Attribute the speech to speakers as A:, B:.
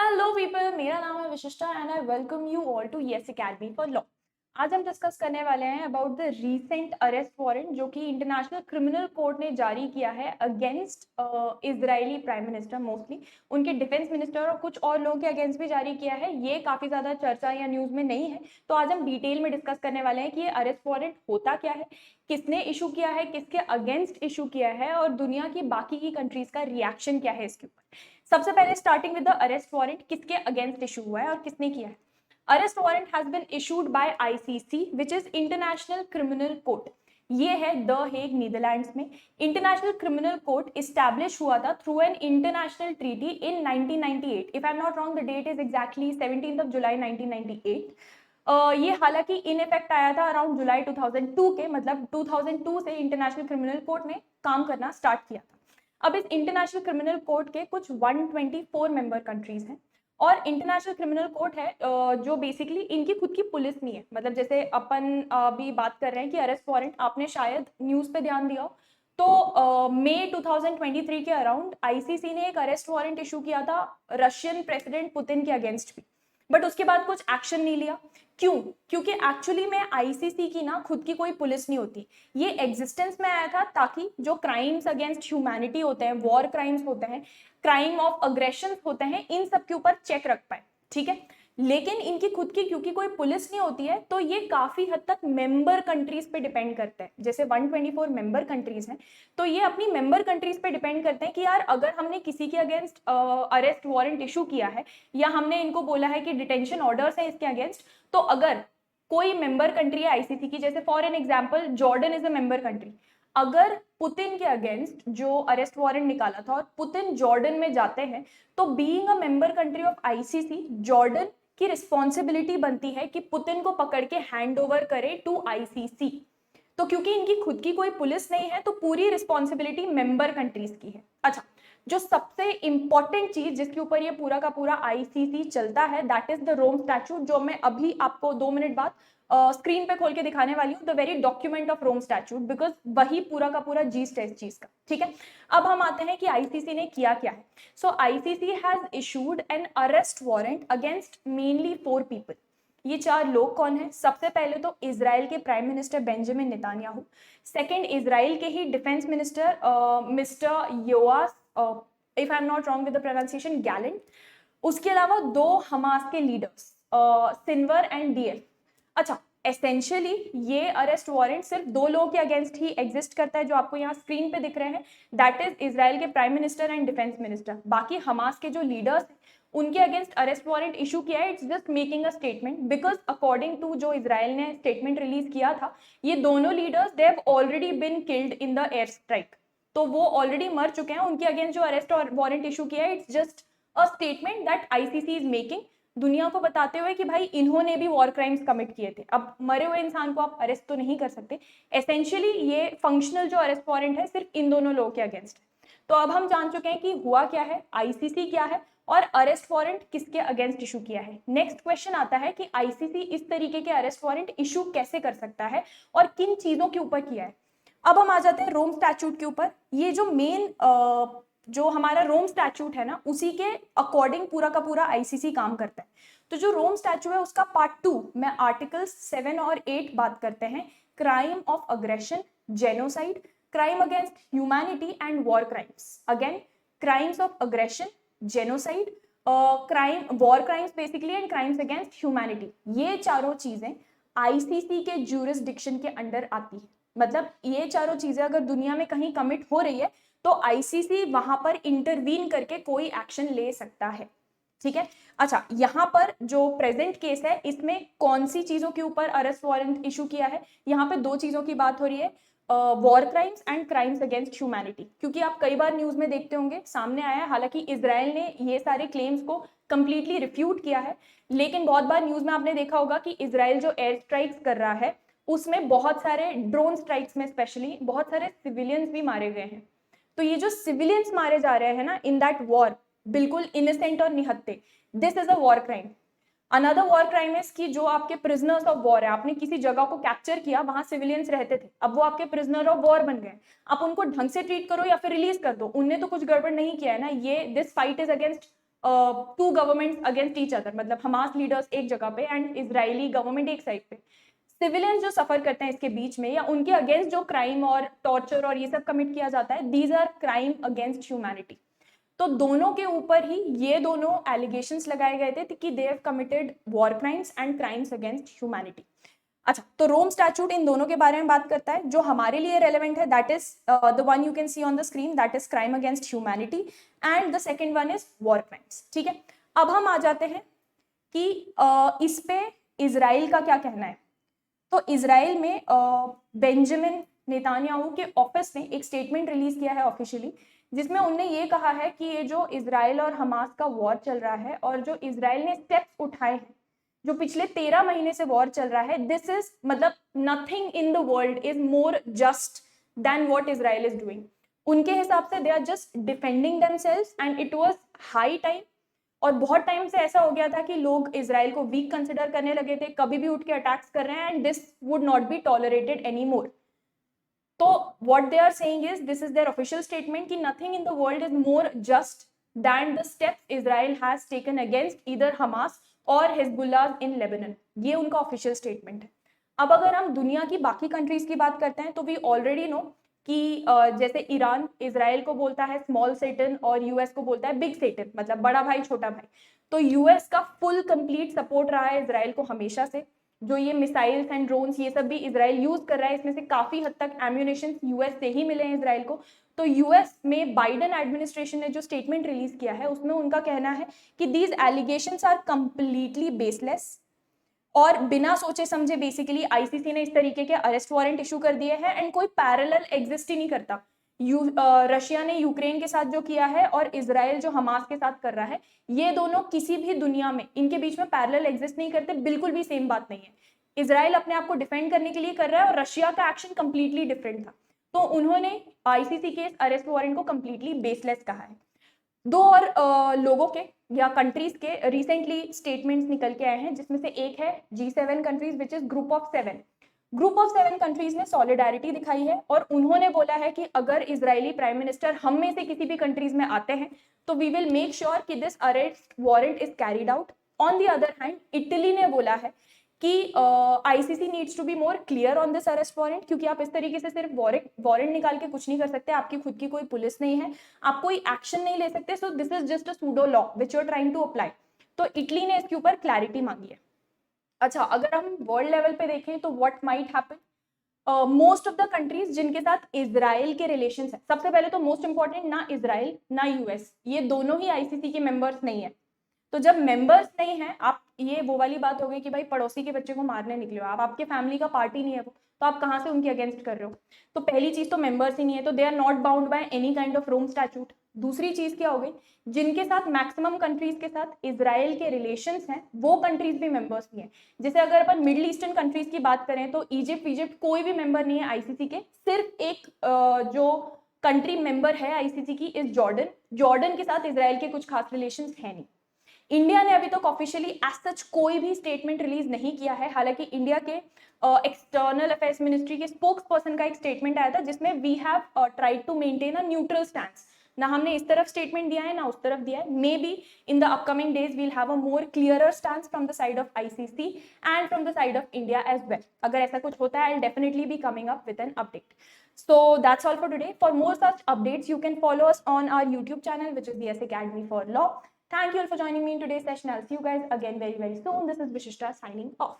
A: Hello people, मेरा नाम है Vishishta and I welcome you all to Yes Academy for Law. आज हम डिस्कस करने वाले हैं about the recent arrest warrant जो कि इंटरनेशनल क्रिमिनल कोर्ट ने जारी किया है against Israeli prime minister, mostly उनके डिफेंस मिनिस्टर और कुछ और लोगों के अगेंस्ट भी जारी किया है। ये काफी ज्यादा चर्चा या न्यूज में नहीं है, तो आज हम डिटेल में डिस्कस करने वाले हैं कि ये अरेस्ट वारंट होता क्या है, किसने इशू किया है, किसके अगेंस्ट इशू किया है और दुनिया की बाकी की कंट्रीज का रिएक्शन क्या है इसके ऊपर। सबसे पहले starting with the arrest warrant, किसके अगेंस्ट इशू हुआ है और किसने किया है। Arrest warrant has been issued by ICC which is international criminal court. ये है द हेग, नीदरलैंड्स में। इंटरनेशनल क्रिमिनल कोर्ट इस्टेब्लिश हुआ था through an international treaty in 1998। If I am not wrong the date is exactly 17 July 1998। ये हालांकि in effect आया था around जुलाई 2002 के, मतलब 2002 से इंटरनेशनल क्रिमिनल कोर्ट ने काम करना स्टार्ट किया था। अब इस इंटरनेशनल क्रिमिनल कोर्ट के कुछ 124 मेंबर कंट्रीज हैं और इंटरनेशनल क्रिमिनल कोर्ट है जो बेसिकली इनकी खुद की पुलिस नहीं है। मतलब जैसे अपन अभी बात कर रहे हैं कि अरेस्ट वारंट, आपने शायद न्यूज पे ध्यान दिया हो तो मई 2023 के अराउंड आईसीसी ने एक अरेस्ट वारंट इशू किया था रशियन प्रेसिडेंट पुतिन के अगेंस्ट भी, बट उसके बाद कुछ एक्शन नहीं लिया। क्यों? क्योंकि एक्चुअली में आईसीसी की ना खुद की कोई पुलिस नहीं होती। ये एग्जिस्टेंस में आया था ताकि जो क्राइम्स अगेंस्ट ह्यूमैनिटी होते हैं, वॉर क्राइम्स होते हैं, क्राइम ऑफ अग्रेशन होते हैं, इन सब के ऊपर चेक रख पाए। ठीक है, लेकिन इनकी खुद की क्योंकि कोई पुलिस नहीं होती है तो ये काफी हद तक मेंबर कंट्रीज पे डिपेंड करते हैं। जैसे 124 मेंबर कंट्रीज हैं तो ये अपनी मेंबर कंट्रीज पे डिपेंड करते हैं कि यार अगर हमने किसी के अगेंस्ट अरेस्ट वारंट इशू किया है या हमने इनको बोला है कि डिटेंशन ऑर्डर्स है इसके अगेंस्ट, तो अगर कोई मेंबर कंट्री है आईसीसी की, जैसे for an example Jordan is a member country, अगर पुतिन के अगेंस्ट जो अरेस्ट वारंट निकाला था और पुतिन जॉर्डन में जाते हैं तो being a member country of ICC, Jordan की रिस्पॉन्सिबिलिटी बनती है कि पुतिन को पकड़ के हैंड ओवर करे टू आईसीसी। तो क्योंकि इनकी खुद की कोई पुलिस नहीं है तो पूरी रिस्पॉन्सिबिलिटी मेंबर कंट्रीज की है। अच्छा, जो सबसे इंपॉर्टेंट चीज जिसके ऊपर ये पूरा का पूरा आईसीसी चलता है that is the Rome statute, जो मैं अभी आपको 2 मिनट बाद स्क्रीन पे खोल के दिखाने वाली हूँ, the very document of Rome statute, because वही पूरा का पूरा जीस्ट है इस चीज का। ठीक है, अब हम आते हैं कि आईसीसी ने किया क्या है। So ICC has issued an arrest warrant against mainly 4 people. ये 4 लोग कौन है? सबसे पहले तो इजराइल के prime minister Benjamin Netanyahu, second Israel के ही defence minister mister Yoav, if I am not wrong with the pronunciation, Gallant. उसके अलावा 2 हमास के लीडर्स, सिनवर एंड डीएफ। अच्छा, एसेंशियली ये अरेस्ट वारंट सिर्फ 2 लोगों के अगेंस्ट ही एग्जिस्ट करता है जो आपको यहाँ स्क्रीन पे दिख रहे हैं, दैट इज इजराइल के prime minister and defence minister. बाकी हमास के जो लीडर्स हैं उनके अगेंस्ट अरेस्ट वारंट इशू किया है। It's just making a statement, because according to जो इजराइल ने स्टेटमेंट रिलीज किया था, ये दोनों leaders they have already been killed in the air strike, तो वो ऑलरेडी मर चुके हैं। उनके अगेंस्ट जो अरेस्ट वारंट इशू किया है it's just a statement that ICC is making, दुनिया को बताते हुए कि भाई इन्होंने भी वॉर क्राइम्स कमिट किए थे। अब मरे हुए इंसान को आप अरेस्ट तो नहीं कर सकते। एसेंशियली ये फंक्शनल जो अरेस्ट वारंट है सिर्फ इन दोनों लोगों के अगेंस्ट है। तो अब हम जान चुके हैं कि हुआ क्या है, आईसीसी क्या है और अरेस्ट वारंट किसके अगेंस्ट इशू किया है। नेक्स्ट क्वेश्चन आता है कि आईसीसी इस तरीके के अरेस्ट वारंट इशू कैसे कर सकता है और किन चीजों के ऊपर किया है। अब हम आ जाते हैं रोम स्टैट्यूट के ऊपर। ये जो मेन जो हमारा रोम स्टैट्यूट है ना, उसी के अकॉर्डिंग पूरा का पूरा आईसीसी काम करता है। तो जो रोम स्टैट्यूट है उसका पार्ट 2 में आर्टिकल 7 और 8 बात करते हैं crime of aggression, genocide, crime against humanity and war crimes. Again, crimes of aggression, genocide, crime, war crimes basically and crimes against humanity, ये चारों चीजें आईसीसी के ज्यूरिसडिक्शन के अंडर आती है। मतलब ये चारों चीजें अगर दुनिया में कहीं कमिट हो रही है तो आईसीसी वहां पर इंटरवीन करके कोई एक्शन ले सकता है। ठीक है, अच्छा, यहाँ पर जो प्रेजेंट केस है इसमें कौन सी चीजों के ऊपर अरेस्ट वारंट इशू किया है? यहाँ पे 2 चीजों की बात हो रही है, war crimes and crimes against humanity. क्योंकि आप कई बार न्यूज में देखते होंगे सामने आया है, हालांकि इजराइल ने ये सारे क्लेम्स को कंप्लीटली रिफ्यूट किया है, लेकिन बहुत बार न्यूज में आपने देखा होगा कि इजराइल जो एयर स्ट्राइक्स कर रहा है उसमें बहुत सारे ड्रोन स्ट्राइक्स में स्पेशली बहुत सारे सिविलियंस भी मारे गए हैं। तो ये जो सिविलियंस मारे जा रहे हैं ना इन दैट वॉर, बिल्कुल इनोसेंट और निहत्ते, this is a war crime. Another war crime is कि जो आपके प्रिजनर्स ऑफ वॉर है, आपने किसी जगह को कैप्चर किया, वहां सिविलियंस रहते थे, अब वो आपके प्रिजनर ऑफ वॉर बन गए, आप उनको ढंग से ट्रीट करो या फिर रिलीज कर दो, उनने तो कुछ गड़बड़ नहीं किया है ना। ये this fight is against two governments against each other, मतलब हमास लीडर्स एक जगह पे एंड इजरायली गवर्नमेंट एक साइड पे, सिविलियंस जो सफर करते हैं इसके बीच में, या उनके अगेंस्ट जो क्राइम और टॉर्चर और ये सब कमिट किया जाता है, these are crime against humanity. तो दोनों के ऊपर ही ये दोनों एलिगेशंस लगाए गए थे कि they have committed war crimes and crimes against humanity. अच्छा, तो रोम स्टैट्यूट इन दोनों के बारे में बात करता है। जो हमारे लिए रेलेवेंट है that is the one you can see on the screen, that is crime against humanity, and the second one is war crimes. ठीक है, अब हम आ जाते हैं कि इस पे इजराइल का क्या कहना है। तो इजराइल में बेंजामिन नेतान्याहू के ऑफिस ने एक स्टेटमेंट रिलीज किया है ऑफिशियली, जिसमें उनने ये कहा है कि ये जो इजराइल और हमास का वॉर चल रहा है और जो इजराइल ने स्टेप्स उठाए हैं, जो पिछले 13 महीने से वॉर चल रहा है, दिस इज मतलब nothing in the world is more just then what Israel is doing. उनके हिसाब से they are just defending themselves and it was high time. और बहुत टाइम से ऐसा हो गया था कि लोग इजराइल को वीक कंसिडर करने लगे थे, कभी भी उठ के अटैक्स कर रहे हैं, and this would not be tolerated any more. तो what they are saying is, this is their official statement, कि nothing in the world is more just than the steps Israel has taken against either Hamas और Hezbollah in Lebanon. ये उनका official statement है। अब अगर हम दुनिया की बाकी कंट्रीज की बात करते हैं तो वी ऑलरेडी नो कि जैसे ईरान इजराइल को बोलता है स्मॉल सेटन और यूएस को बोलता है बिग सेटन, मतलब बड़ा भाई छोटा भाई। तो यूएस का फुल कंप्लीट सपोर्ट रहा है इजराइल को हमेशा से। जो ये मिसाइल्स एंड ड्रोन्स ये सब भी इजराइल यूज कर रहा है, इसमें से काफी हद तक एम्यूनेशन यूएस से ही मिले हैं इजराइल को। तो यूएस में बाइडेन एडमिनिस्ट्रेशन ने जो स्टेटमेंट रिलीज किया है उसमें उनका कहना है कि these allegations are completely baseless, और बिना सोचे समझे बेसिकली आईसीसी ने इस तरीके के अरेस्ट वारंट इशू कर दिए हैं, एंड कोई पैरेलल एग्जिस्ट ही नहीं करता। रशिया ने यूक्रेन के साथ जो किया है और इजराइल जो हमास के साथ कर रहा है, ये दोनों किसी भी दुनिया में इनके बीच में पैरेलल एग्जिस्ट नहीं करते, बिल्कुल भी सेम बात नहीं है। इजराइल अपने आप को डिफेंड करने के लिए कर रहा है और रशिया का एक्शन कंप्लीटली डिफरेंट था। तो उन्होंने आईसीसी के इस अरेस्ट वारंट को कंप्लीटली बेसलेस कहा है। दो और लोगों के या कंट्रीज के रिसेंटली स्टेटमेंट्स निकल के आए हैं, जिसमें से एक है G7 countries which is group of 7। Group of 7 countries ने सॉलिडारिटी दिखाई है और उन्होंने बोला है कि अगर इजरायली प्राइम मिनिस्टर हम में से किसी भी कंट्रीज में आते हैं तो वी विल मेक श्योर कि this arrest warrant is carried out. On the other hand Italy ने बोला है कि ICC needs to be more clear on this arrest warrant, क्योंकि आप इस तरीके से सिर्फ वारंट निकाल के कुछ नहीं कर सकते, आपकी खुद की कोई पुलिस नहीं है, आप कोई एक्शन नहीं ले सकते। So this is just a pseudo law which you are trying to apply. तो इटली ने इसके ऊपर क्लैरिटी मांगी है। अच्छा, अगर हम वर्ल्ड लेवल पे देखें तो what might happen, most of the countries जिनके साथ इजराइल के रिलेशंस है, सबसे पहले तो मोस्ट इंपॉर्टेंट, ना इजराइल ना यूएस, ये दोनों ही आईसीसी के मेंबर्स नहीं है। तो जब मेंबर्स नहीं है, आप ये वो वाली बात हो गई कि भाई पड़ोसी के बच्चे को मारने निकले हो, आप आपके फैमिली का पार्टी नहीं है वो, तो आप कहाँ से उनके अगेंस्ट कर रहे हो। तो पहली चीज तो मेंबर्स ही नहीं है, तो they are not bound by any kind of Rome statute. दूसरी चीज क्या हो गई, जिनके साथ मैक्सिमम कंट्रीज के साथ इजराइल के रिलेशंस हैं वो कंट्रीज भी मेंबर्स नहीं है। जैसे अगर अपन मिडिल ईस्टर्न कंट्रीज की बात करें तो इजिप्ट कोई भी मेंबर नहीं है आईसीसी के। सिर्फ एक जो कंट्री मेंबर है आईसीसी की इज जॉर्डन। जॉर्डन के साथ इजराइल के कुछ खास रिलेशंस है नहीं। इंडिया ने अभी तक ऑफिशियली एज सच कोई भी स्टेटमेंट रिलीज नहीं किया है। हालांकि इंडिया के एक्सटर्नल अफेयर्स मिनिस्ट्री के स्पोक्स पर्सन का एक स्टेटमेंट आया था जिसमें we have tried to maintain a neutral stand. ना हमने इस तरफ स्टेटमेंट दिया है ना उस तरफ दिया है। Maybe in the upcoming days we'll have a more clearer stand from the side of ICC and from the side of India as well. अगर ऐसा कुछ होता है I will definitely be coming up with an update. So that's all for today. For more such updates, you can follow us on our YouTube channel, which is the S Academy for Law. Thank you all for joining me in today's session. I'll see you guys again very, very soon. This is Vishishta signing off.